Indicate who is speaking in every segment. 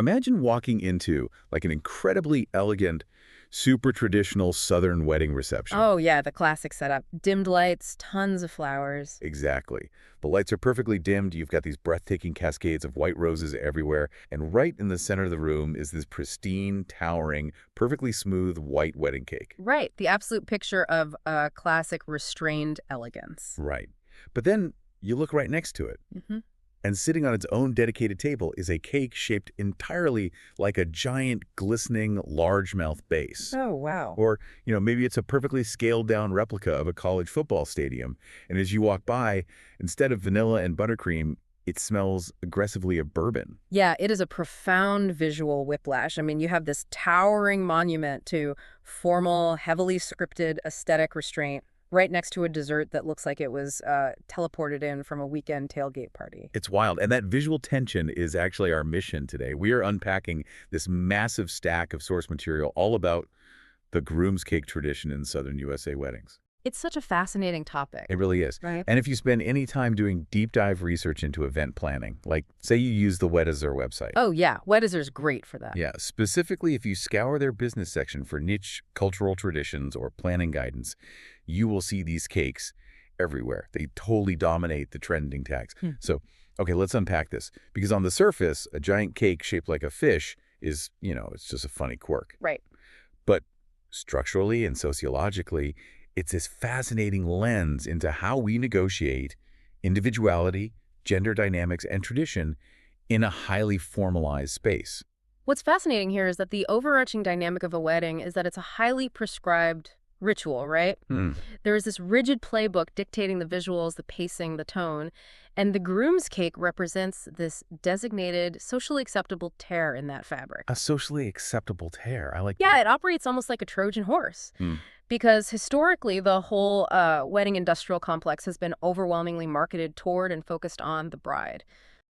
Speaker 1: Imagine walking into like an incredibly elegant, super traditional Southern wedding reception.
Speaker 2: Oh, yeah, the classic setup. Dimmed lights, tons of flowers.
Speaker 1: Exactly. The lights are perfectly dimmed. You've got these breathtaking cascades of white roses everywhere. And right in the center of the room is this pristine, towering, perfectly smooth white wedding cake.
Speaker 2: Right, the absolute picture of a classic restrained elegance.
Speaker 1: Right. But then you look right next to it.
Speaker 2: Hmm.
Speaker 1: And sitting on its own dedicated table is a cake shaped entirely like a giant, glistening, largemouth base.
Speaker 2: Oh, wow.
Speaker 1: Or, maybe it's a perfectly scaled-down replica of a college football stadium. And as you walk by, instead of vanilla and buttercream, it smells aggressively of bourbon.
Speaker 2: Yeah, it is a profound visual whiplash. I mean, you have this towering monument to formal, heavily scripted aesthetic restraint right next to a dessert that looks like it was teleported in from a weekend tailgate party.
Speaker 1: It's wild. And that visual tension is actually our mission today. We are unpacking this massive stack of source material all about the groom's cake tradition in Southern USA weddings.
Speaker 2: It's such a fascinating topic.
Speaker 1: It really is.
Speaker 2: Right.
Speaker 1: And if you spend any time doing deep dive research into event planning, like say you use the Weddizer website.
Speaker 2: Oh, yeah. Weddizer's great for that.
Speaker 1: Yeah, specifically if you scour their business section for niche cultural traditions or planning guidance, you will see these cakes everywhere. They totally dominate the trending tags. So, okay, let's unpack this. Because on the surface, a giant cake shaped like a fish is, it's just a funny quirk.
Speaker 2: Right.
Speaker 1: But structurally and sociologically, it's this fascinating lens into how we negotiate individuality, gender dynamics, and tradition in a highly formalized space.
Speaker 2: What's fascinating here is that the overarching dynamic of a wedding is that it's a highly prescribed ritual, right? There is this rigid playbook dictating the visuals, the pacing, the tone, and the groom's cake represents this designated, socially acceptable tear in that fabric.
Speaker 1: A socially acceptable tear. I like
Speaker 2: Yeah, it operates almost like a Trojan horse. Because historically, the whole wedding industrial complex has been overwhelmingly marketed toward and focused on the bride.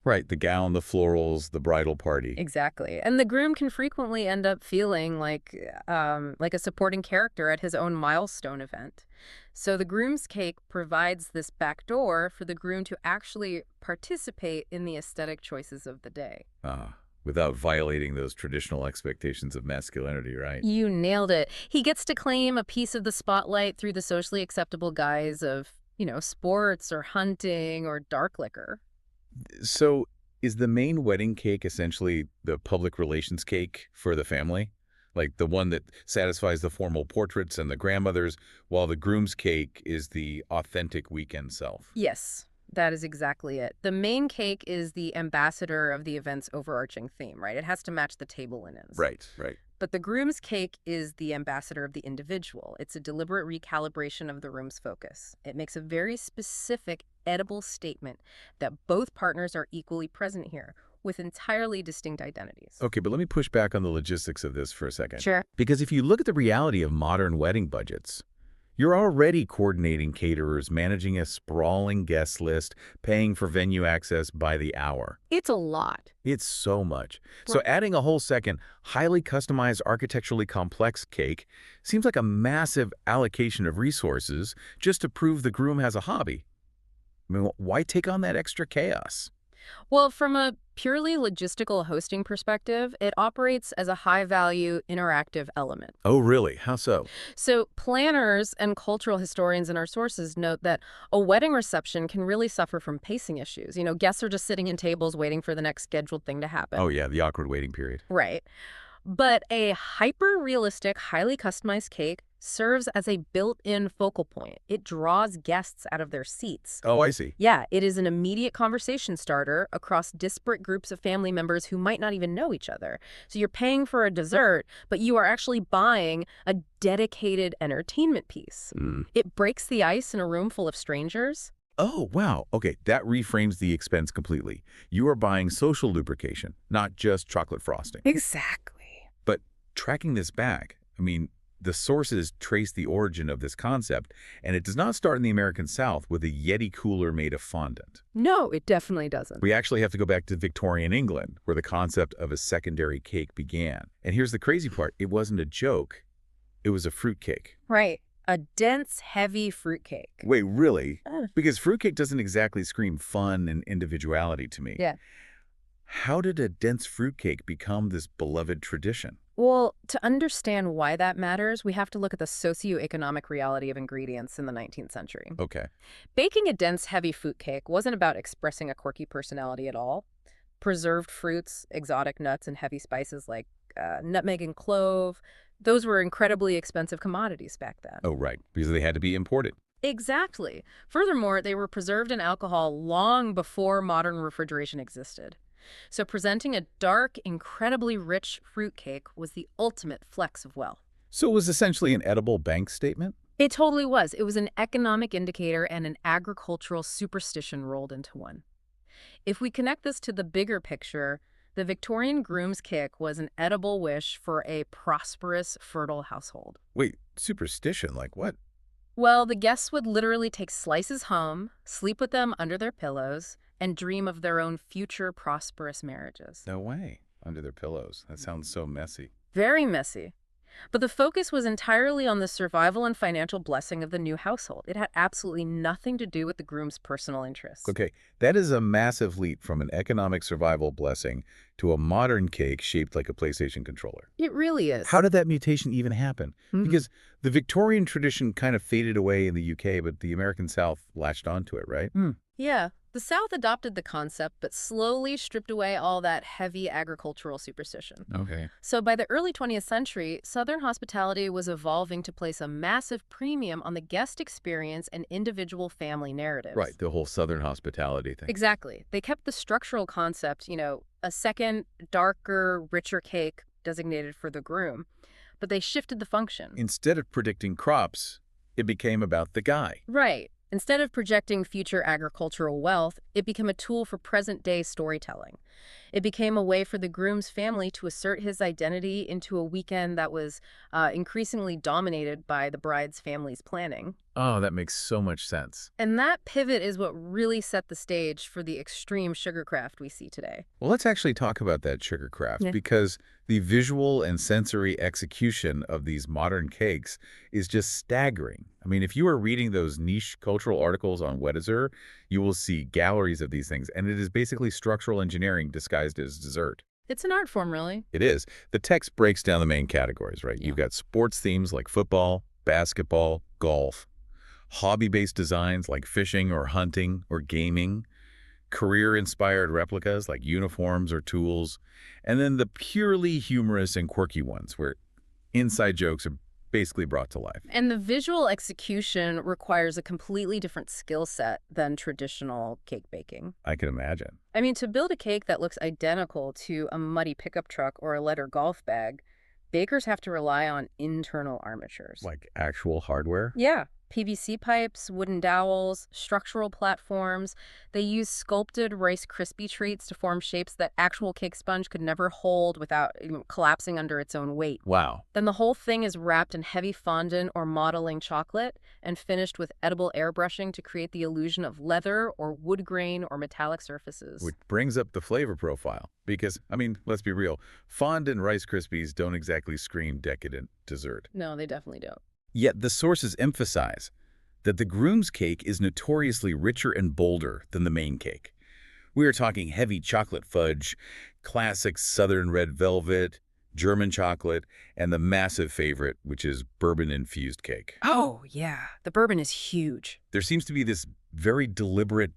Speaker 1: Right, the gown, the florals, the bridal party.
Speaker 2: Exactly. And the groom can frequently end up feeling like a supporting character at his own milestone event. So the groom's cake provides this backdoor for the groom to actually participate in the aesthetic choices of the day.
Speaker 1: Without violating those traditional expectations of masculinity, right?
Speaker 2: You nailed it. He gets to claim a piece of the spotlight through the socially acceptable guise of, sports or hunting or dark liquor.
Speaker 1: So is the main wedding cake essentially the public relations cake for the family? Like the one that satisfies the formal portraits and the grandmothers, while the groom's cake is the authentic weekend self?
Speaker 2: Yes, that is exactly it. The main cake is the ambassador of the event's overarching theme, right? It has to match the table linens.
Speaker 1: Right.
Speaker 2: But the groom's cake is the ambassador of the individual. It's a deliberate recalibration of the room's focus. It makes a very specific, edible statement that both partners are equally present here, with entirely distinct identities.
Speaker 1: Okay, but let me push back on the logistics of this for a second.
Speaker 2: Sure.
Speaker 1: Because if you look at the reality of modern wedding budgets, you're already coordinating caterers, managing a sprawling guest list, paying for venue access by the hour.
Speaker 2: It's a lot.
Speaker 1: It's so much. So adding a whole second, highly customized, architecturally complex cake seems like a massive allocation of resources just to prove the groom has a hobby. I mean, why take on that extra chaos?
Speaker 2: Well, from a purely logistical hosting perspective, it operates as a high-value interactive element.
Speaker 1: Oh, really? How so?
Speaker 2: So planners and cultural historians in our sources note that a wedding reception can really suffer from pacing issues. Guests are just sitting in tables waiting for the next scheduled thing to happen.
Speaker 1: Oh, yeah, the awkward waiting period.
Speaker 2: Right. But a hyper-realistic, highly customized cake serves as a built-in focal point. It draws guests out of their seats.
Speaker 1: Oh, I see.
Speaker 2: Yeah, it is an immediate conversation starter across disparate groups of family members who might not even know each other. So you're paying for a dessert, but you are actually buying a dedicated entertainment piece. It breaks the ice in a room full of strangers.
Speaker 1: Oh, wow. Okay, that reframes the expense completely. You are buying social lubrication, not just chocolate frosting.
Speaker 2: Exactly.
Speaker 1: But tracking this back, I mean, the sources trace the origin of this concept, and it does not start in the American South with a Yeti cooler made of fondant.
Speaker 2: No, it definitely doesn't.
Speaker 1: We actually have to go back to Victorian England, where the concept of a secondary cake began. And here's the crazy part. It wasn't a joke. It was a fruitcake.
Speaker 2: Right. A dense, heavy fruitcake.
Speaker 1: Wait, really? Because fruitcake doesn't exactly scream fun and individuality to me.
Speaker 2: Yeah.
Speaker 1: How did a dense fruitcake become this beloved tradition?
Speaker 2: Well, to understand why that matters, we have to look at the socioeconomic reality of ingredients in the 19th century.
Speaker 1: Okay.
Speaker 2: Baking a dense, heavy fruit cake wasn't about expressing a quirky personality at all. Preserved fruits, exotic nuts, and heavy spices like nutmeg and clove, those were incredibly expensive commodities back then.
Speaker 1: Oh, right, because they had to be imported.
Speaker 2: Exactly. Furthermore, they were preserved in alcohol long before modern refrigeration existed. So presenting a dark, incredibly rich fruit cake was the ultimate flex of wealth.
Speaker 1: So it was essentially an edible bank statement?
Speaker 2: It totally was. It was an economic indicator and an agricultural superstition rolled into one. If we connect this to the bigger picture, the Victorian groom's cake was an edible wish for a prosperous, fertile household.
Speaker 1: Wait, superstition? Like what?
Speaker 2: Well, the guests would literally take slices home, sleep with them under their pillows, and dream of their own future prosperous marriages.
Speaker 1: No way. Under their pillows. That sounds so messy.
Speaker 2: Very messy. But the focus was entirely on the survival and financial blessing of the new household. It had absolutely nothing to do with the groom's personal interests.
Speaker 1: Okay, that is a massive leap from an economic survival blessing to a modern cake shaped like a PlayStation controller.
Speaker 2: It really is.
Speaker 1: How did that mutation even happen?
Speaker 2: Mhm.
Speaker 1: Because the Victorian tradition kind of faded away in the UK, but the American South latched onto it, right?
Speaker 2: Yeah, the South adopted the concept, but slowly stripped away all that heavy agricultural superstition.
Speaker 1: Okay.
Speaker 2: So by the early 20th century, Southern hospitality was evolving to place a massive premium on the guest experience and individual family narratives.
Speaker 1: Right, the whole Southern hospitality thing.
Speaker 2: Exactly. They kept the structural concept, a second, darker, richer cake designated for the groom, but they shifted the function.
Speaker 1: Instead of predicting crops, it became about the guy.
Speaker 2: Right. Instead of projecting future agricultural wealth, it became a tool for present-day storytelling. It became a way for the groom's family to assert his identity into a weekend that was increasingly dominated by the bride's family's planning.
Speaker 1: Oh, that makes so much sense.
Speaker 2: And that pivot is what really set the stage for the extreme sugarcraft we see today.
Speaker 1: Well, let's actually talk about that sugarcraft
Speaker 2: Yeah.
Speaker 1: because the visual and sensory execution of these modern cakes is just staggering. I mean, if you are reading those niche cultural articles on Weddizer, you will see galleries of these things, and it is basically structural engineering disguised as dessert.
Speaker 2: It's an art form, really.
Speaker 1: It is. The text breaks down the main categories, right?
Speaker 2: Yeah.
Speaker 1: You've got sports themes like football, basketball, golf, hobby-based designs like fishing or hunting or gaming, career-inspired replicas like uniforms or tools, and then the purely humorous and quirky ones where inside jokes are basically brought to life.
Speaker 2: And the visual execution requires a completely different skill set than traditional cake baking.
Speaker 1: I can imagine.
Speaker 2: I mean, to build a cake that looks identical to a muddy pickup truck or a leather golf bag, bakers have to rely on internal armatures.
Speaker 1: Like actual hardware?
Speaker 2: Yeah. PVC pipes, wooden dowels, structural platforms. They use sculpted Rice Krispie treats to form shapes that actual cake sponge could never hold without collapsing under its own weight.
Speaker 1: Wow.
Speaker 2: Then the whole thing is wrapped in heavy fondant or modeling chocolate and finished with edible airbrushing to create the illusion of leather or wood grain or metallic surfaces.
Speaker 1: Which brings up the flavor profile. Because, I mean, let's be real, fondant Rice Krispies don't exactly scream decadent dessert.
Speaker 2: No, they definitely don't.
Speaker 1: Yet the sources emphasize that the groom's cake is notoriously richer and bolder than the main cake. We are talking heavy chocolate fudge, classic southern red velvet, German chocolate, and the massive favorite, which is bourbon-infused cake.
Speaker 2: Oh, yeah. The bourbon is huge.
Speaker 1: There seems to be this very deliberate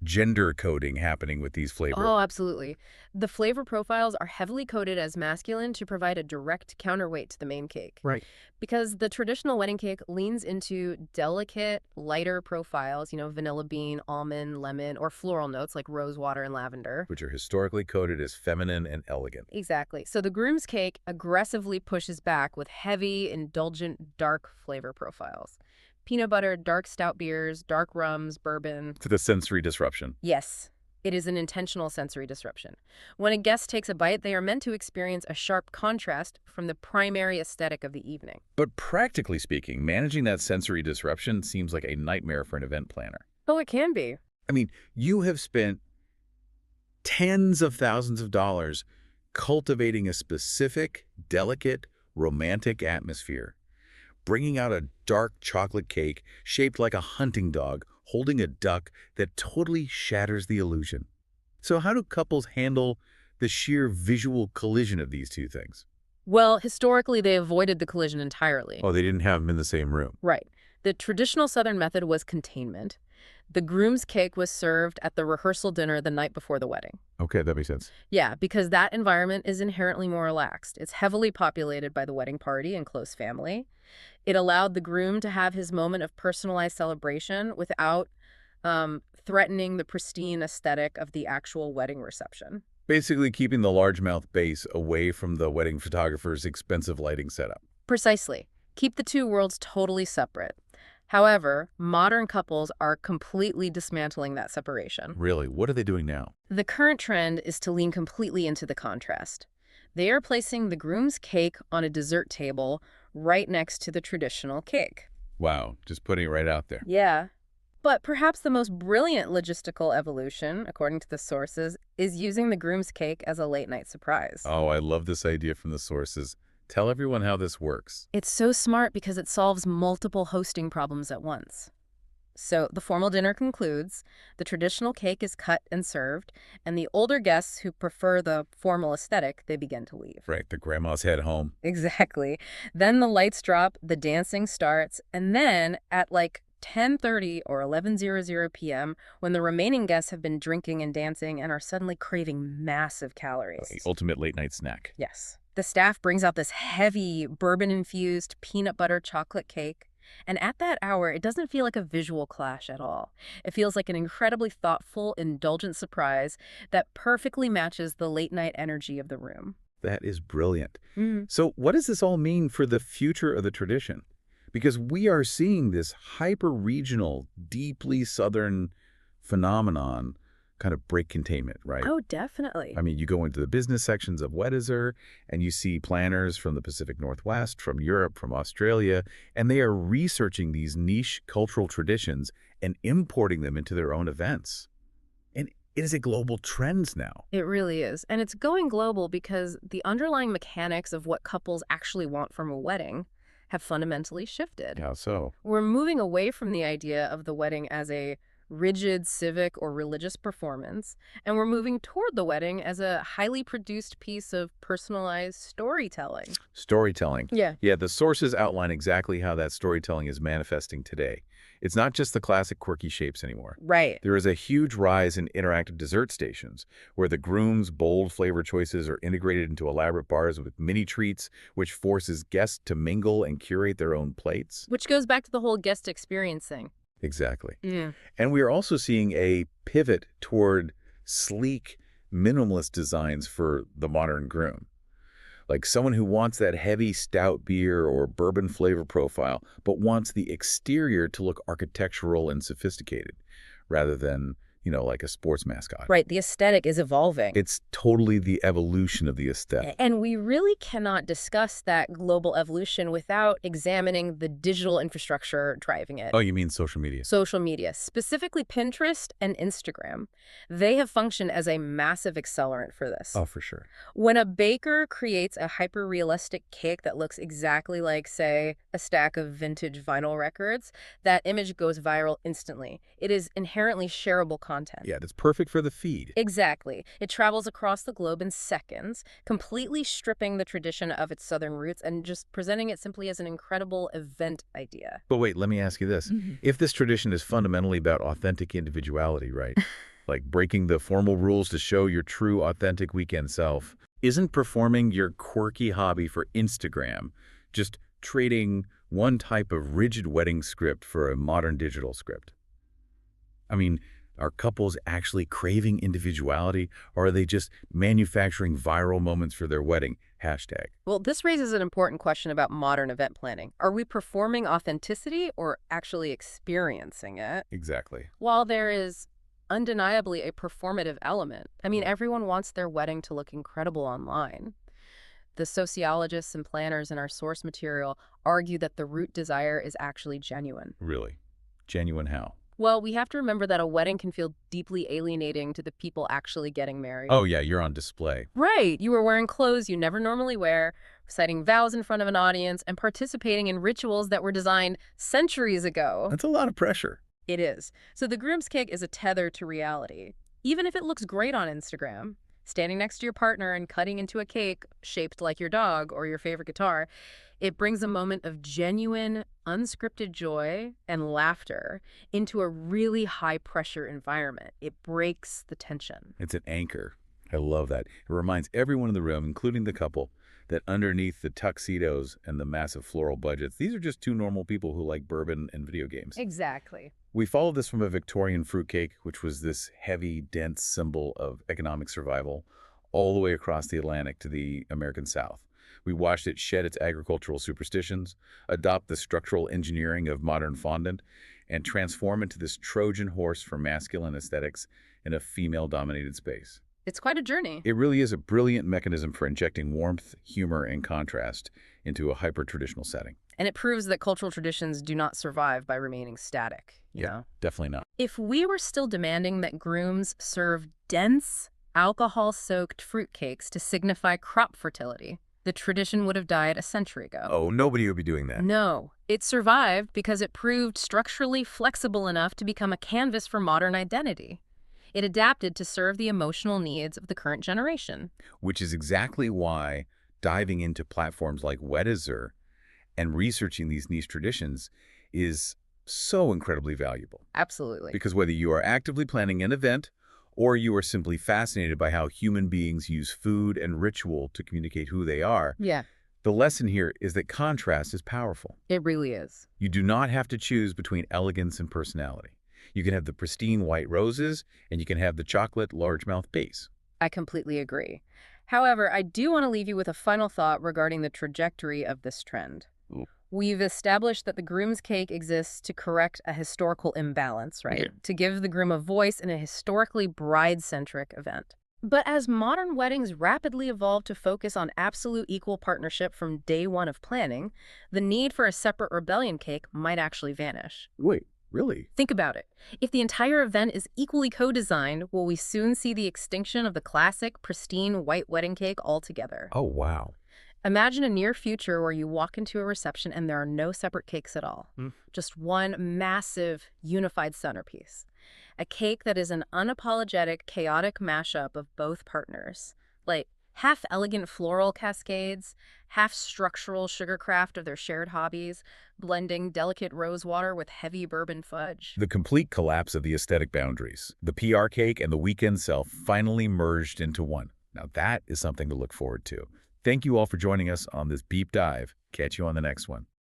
Speaker 1: gender coding happening with these flavors.
Speaker 2: Oh, absolutely. The flavor profiles are heavily coded as masculine to provide a direct counterweight to the main cake.
Speaker 1: Right.
Speaker 2: Because the traditional wedding cake leans into delicate, lighter profiles, vanilla bean, almond, lemon, or floral notes like rose water and lavender.
Speaker 1: Which are historically coded as feminine and elegant.
Speaker 2: Exactly. So the groom's cake aggressively pushes back with heavy, indulgent, dark flavor profiles. Peanut butter, dark stout beers, dark rums, bourbon.
Speaker 1: To the sensory disruption.
Speaker 2: Yes, it is an intentional sensory disruption. When a guest takes a bite, they are meant to experience a sharp contrast from the primary aesthetic of the evening.
Speaker 1: But practically speaking, managing that sensory disruption seems like a nightmare for an event planner.
Speaker 2: Oh, it can be.
Speaker 1: I mean, you have spent tens of thousands of dollars cultivating a specific, delicate, romantic atmosphere, bringing out a dark chocolate cake shaped like a hunting dog holding a duck that totally shatters the illusion. So how do couples handle the sheer visual collision of these two things?
Speaker 2: Well, historically, they avoided the collision entirely.
Speaker 1: Oh, they didn't have them in the same room.
Speaker 2: Right. The traditional Southern method was containment. The groom's cake was served at the rehearsal dinner the night before the wedding.
Speaker 1: Okay, that makes sense.
Speaker 2: Yeah, because that environment is inherently more relaxed. It's heavily populated by the wedding party and close family. It allowed the groom to have his moment of personalized celebration without threatening the pristine aesthetic of the actual wedding reception.
Speaker 1: Basically keeping the largemouth base away from the wedding photographer's expensive lighting setup.
Speaker 2: Precisely. Keep the two worlds totally separate. However, modern couples are completely dismantling that separation.
Speaker 1: Really? What are they doing now?
Speaker 2: The current trend is to lean completely into the contrast. They are placing the groom's cake on a dessert table right next to the traditional cake.
Speaker 1: Wow, just putting it right out there.
Speaker 2: Yeah. But perhaps the most brilliant logistical evolution, according to the sources, is using the groom's cake as a late-night surprise.
Speaker 1: Oh, I love this idea from the sources. Tell everyone how this works.
Speaker 2: It's so smart because it solves multiple hosting problems at once. So the formal dinner concludes, the traditional cake is cut and served, and the older guests who prefer the formal aesthetic, they begin to leave.
Speaker 1: Right, the grandmas head home.
Speaker 2: Exactly. Then the lights drop, the dancing starts, and then at like 10:30 or 11:00 p.m., when the remaining guests have been drinking and dancing and are suddenly craving massive calories.
Speaker 1: The ultimate late night snack.
Speaker 2: Yes. The staff brings out this heavy, bourbon-infused peanut butter chocolate cake. And at that hour, it doesn't feel like a visual clash at all. It feels like an incredibly thoughtful, indulgent surprise that perfectly matches the late-night energy of the room.
Speaker 1: That is brilliant.
Speaker 2: Mm-hmm.
Speaker 1: So what does this all mean for the future of the tradition? Because we are seeing this hyper-regional, deeply Southern phenomenon kind of break containment, right?
Speaker 2: Oh, definitely.
Speaker 1: I mean, you go into the business sections of Weddizer, and you see planners from the Pacific Northwest, from Europe, from Australia, and they are researching these niche cultural traditions and importing them into their own events. And it is a global trend now.
Speaker 2: It really is. And it's going global because the underlying mechanics of what couples actually want from a wedding have fundamentally shifted.
Speaker 1: How so?
Speaker 2: We're moving away from the idea of the wedding as a rigid civic or religious performance, and we're moving toward the wedding as a highly produced piece of personalized storytelling.
Speaker 1: Storytelling.
Speaker 2: Yeah.
Speaker 1: Yeah, the sources outline exactly how that storytelling is manifesting today. It's not just the classic quirky shapes anymore.
Speaker 2: Right.
Speaker 1: There is a huge rise in interactive dessert stations, where the groom's bold flavor choices are integrated into elaborate bars with mini treats, which forces guests to mingle and curate their own plates.
Speaker 2: Which goes back to the whole guest experience thing.
Speaker 1: Exactly.
Speaker 2: Yeah.
Speaker 1: And we are also seeing a pivot toward sleek, minimalist designs for the modern groom. Like someone who wants that heavy stout beer or bourbon flavor profile, but wants the exterior to look architectural and sophisticated, rather than, like a sports mascot.
Speaker 2: Right. The aesthetic is evolving.
Speaker 1: It's totally the evolution of the aesthetic.
Speaker 2: And we really cannot discuss that global evolution without examining the digital infrastructure driving it.
Speaker 1: Oh, you mean social media?
Speaker 2: Social media, specifically Pinterest and Instagram. They have functioned as a massive accelerant for this.
Speaker 1: Oh, for sure.
Speaker 2: When a baker creates a hyper-realistic cake that looks exactly like, say, a stack of vintage vinyl records, that image goes viral instantly. It is inherently shareable content.
Speaker 1: Yeah, that's perfect for the feed.
Speaker 2: Exactly. It travels across the globe in seconds, completely stripping the tradition of its Southern roots and just presenting it simply as an incredible event idea.
Speaker 1: But wait, let me ask you this. If this tradition is fundamentally about authentic individuality, right? Like breaking the formal rules to show your true, authentic weekend self, isn't performing your quirky hobby for Instagram just trading one type of rigid wedding script for a modern digital script? I mean, are couples actually craving individuality, or are they just manufacturing viral moments for their wedding? Hashtag.
Speaker 2: Well, this raises an important question about modern event planning. Are we performing authenticity or actually experiencing it?
Speaker 1: Exactly.
Speaker 2: While there is undeniably a performative element, I mean, everyone wants their wedding to look incredible online. The sociologists and planners in our source material argue that the root desire is actually genuine.
Speaker 1: Really? Genuine how?
Speaker 2: Well, we have to remember that a wedding can feel deeply alienating to the people actually getting married.
Speaker 1: Oh, yeah, you're on display.
Speaker 2: Right. You were wearing clothes you never normally wear, reciting vows in front of an audience, and participating in rituals that were designed centuries ago.
Speaker 1: That's a lot of pressure.
Speaker 2: It is. So the groom's cake is a tether to reality. even if it looks great on Instagram. Standing next to your partner and cutting into a cake shaped like your dog or your favorite guitar, it brings a moment of genuine, unscripted joy and laughter into a really high-pressure environment. It breaks the tension.
Speaker 1: It's an anchor. I love that. It reminds everyone in the room, including the couple, that underneath the tuxedos and the massive floral budgets, these are just two normal people who like bourbon and video games.
Speaker 2: Exactly.
Speaker 1: We followed this from a Victorian fruitcake, which was this heavy, dense symbol of economic survival, all the way across the Atlantic to the American South. We watched it shed its agricultural superstitions, adopt the structural engineering of modern fondant, and transform into this Trojan horse for masculine aesthetics in a female-dominated space.
Speaker 2: It's quite a journey.
Speaker 1: It really is a brilliant mechanism for injecting warmth, humor, and contrast into a hyper-traditional setting.
Speaker 2: And it proves that cultural traditions do not survive by remaining static. You know?
Speaker 1: Definitely not.
Speaker 2: If we were still demanding that grooms serve dense, alcohol-soaked fruitcakes to signify crop fertility, the tradition would have died a century ago.
Speaker 1: Oh, nobody would be doing that.
Speaker 2: No. It survived because it proved structurally flexible enough to become a canvas for modern identity. It adapted to serve the emotional needs of the current generation.
Speaker 1: Which is exactly why diving into platforms like Weddizer and researching these niche traditions is so incredibly valuable.
Speaker 2: Absolutely.
Speaker 1: Because whether you are actively planning an event or you are simply fascinated by how human beings use food and ritual to communicate who they are, the lesson here is that contrast is powerful.
Speaker 2: It really is.
Speaker 1: You do not have to choose between elegance and personality. You can have the pristine white roses, and you can have the chocolate largemouth base.
Speaker 2: I completely agree. However, I do want to leave you with a final thought regarding the trajectory of this trend.
Speaker 1: Ooh.
Speaker 2: We've established that the groom's cake exists to correct a historical imbalance, right?
Speaker 1: Yeah.
Speaker 2: To give the groom a voice in a historically bride-centric event. But as modern weddings rapidly evolve to focus on absolute equal partnership from day one of planning, the need for a separate rebellion cake might actually vanish.
Speaker 1: Wait, really?
Speaker 2: Think about it. If the entire event is equally co-designed, will we soon see the extinction of the classic, pristine white wedding cake altogether?
Speaker 1: Oh, wow.
Speaker 2: Imagine a near future where you walk into a reception and there are no separate cakes at all. Just one massive, unified centerpiece. A cake that is an unapologetic, chaotic mashup of both partners. Like half elegant floral cascades, half structural sugarcraft of their shared hobbies, blending delicate rosewater with heavy bourbon fudge.
Speaker 1: The complete collapse of the aesthetic boundaries. The PR cake and the weekend self finally merged into one. Now that is something to look forward to. Thank you all for joining us on this deep dive. Catch you on the next one.